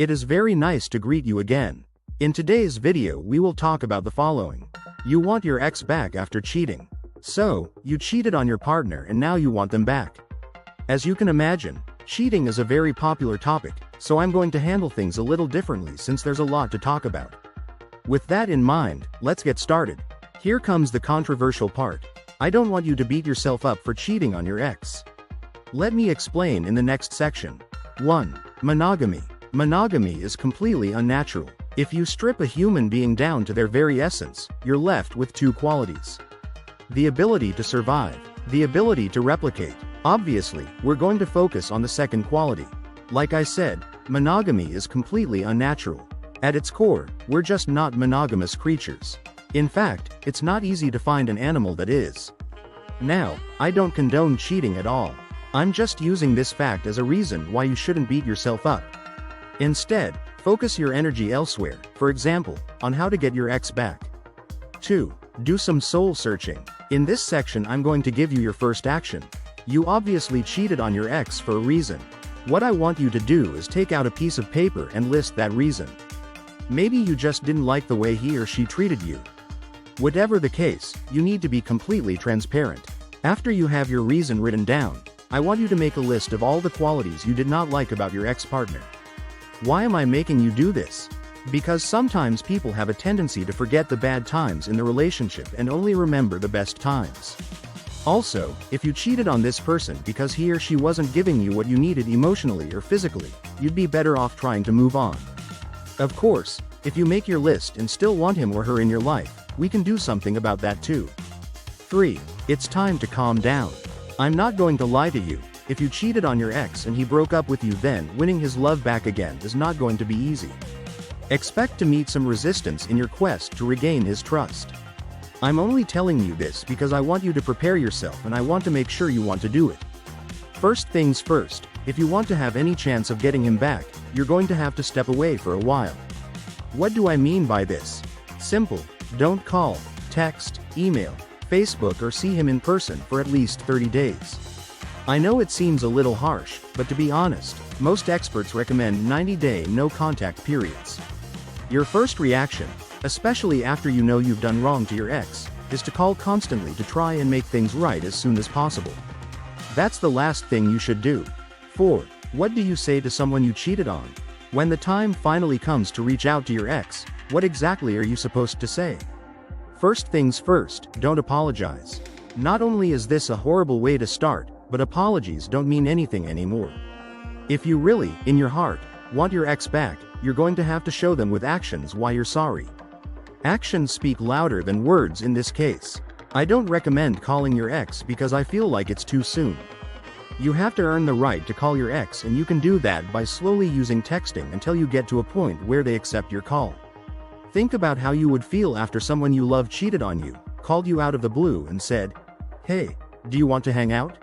It is very nice to greet you again. In today's video we will talk about the following. You want your ex back after cheating. So, you cheated on your partner and now you want them back. As you can imagine, cheating is a very popular topic, so I'm going to handle things a little differently since there's a lot to talk about. With that in mind, let's get started. Here comes the controversial part. I don't want you to beat yourself up for cheating on your ex. Let me explain in the next section. 1. Monogamy. Monogamy is completely unnatural. If you strip a human being down to their very essence, you're left with two qualities. The ability to survive, the ability to replicate. Obviously, we're going to focus on the second quality. Like I said, monogamy is completely unnatural. At its core, we're just not monogamous creatures. In fact, it's not easy to find an animal that is. Now, I don't condone cheating at all. I'm just using this fact as a reason why you shouldn't beat yourself up. Instead, focus your energy elsewhere, for example, on how to get your ex back. 2. Do some soul searching. In this section I'm going to give you your first action. You obviously cheated on your ex for a reason. What I want you to do is take out a piece of paper and list that reason. Maybe you just didn't like the way he or she treated you. Whatever the case, you need to be completely transparent. After you have your reason written down, I want you to make a list of all the qualities you did not like about your ex-partner. Why am I making you do this? Because sometimes people have a tendency to forget the bad times in the relationship and only remember the best times. Also, if you cheated on this person because he or she wasn't giving you what you needed emotionally or physically, you'd be better off trying to move on. Of course, if you make your list and still want him or her in your life, we can do something about that too. 3. It's time to calm down. I'm not going to lie to you. If you cheated on your ex and he broke up with you, then winning his love back again is not going to be easy. Expect to meet some resistance in your quest to regain his trust. I'm only telling you this because I want you to prepare yourself and I want to make sure you want to do it. First things first, if you want to have any chance of getting him back, you're going to have to step away for a while. What do I mean by this? Simple. Don't call, text, email, Facebook or see him in person for at least 30 days. I know it seems a little harsh, but to be honest, most experts recommend 90-day no-contact periods. Your first reaction, especially after you know you've done wrong to your ex, is to call constantly to try and make things right as soon as possible. That's the last thing you should do. 4. What do you say to someone you cheated on? When the time finally comes to reach out to your ex, what exactly are you supposed to say? First things first, don't apologize. Not only is this a horrible way to start, but apologies don't mean anything anymore. If you really, in your heart, want your ex back, you're going to have to show them with actions why you're sorry. Actions speak louder than words in this case. I don't recommend calling your ex because I feel like it's too soon. You have to earn the right to call your ex, and you can do that by slowly using texting until you get to a point where they accept your call. Think about how you would feel after someone you love cheated on you, called you out of the blue and said, "Hey, do you want to hang out?"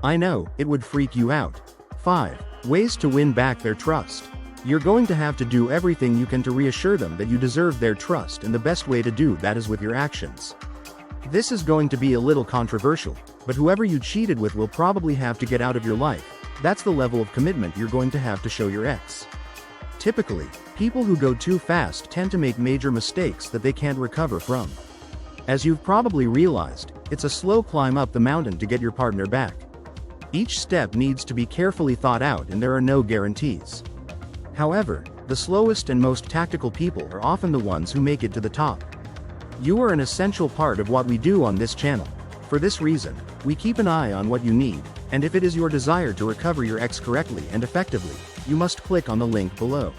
I know, it would freak you out. 5. Ways to win back their trust. You're going to have to do everything you can to reassure them that you deserve their trust, and the best way to do that is with your actions. This is going to be a little controversial, but whoever you cheated with will probably have to get out of your life. That's the level of commitment you're going to have to show your ex. Typically, people who go too fast tend to make major mistakes that they can't recover from. As you've probably realized, it's a slow climb up the mountain to get your partner back. Each step needs to be carefully thought out and there are no guarantees. However, the slowest and most tactical people are often the ones who make it to the top. You are an essential part of what we do on this channel. For this reason, we keep an eye on what you need, and if it is your desire to recover your ex correctly and effectively, you must click on the link below.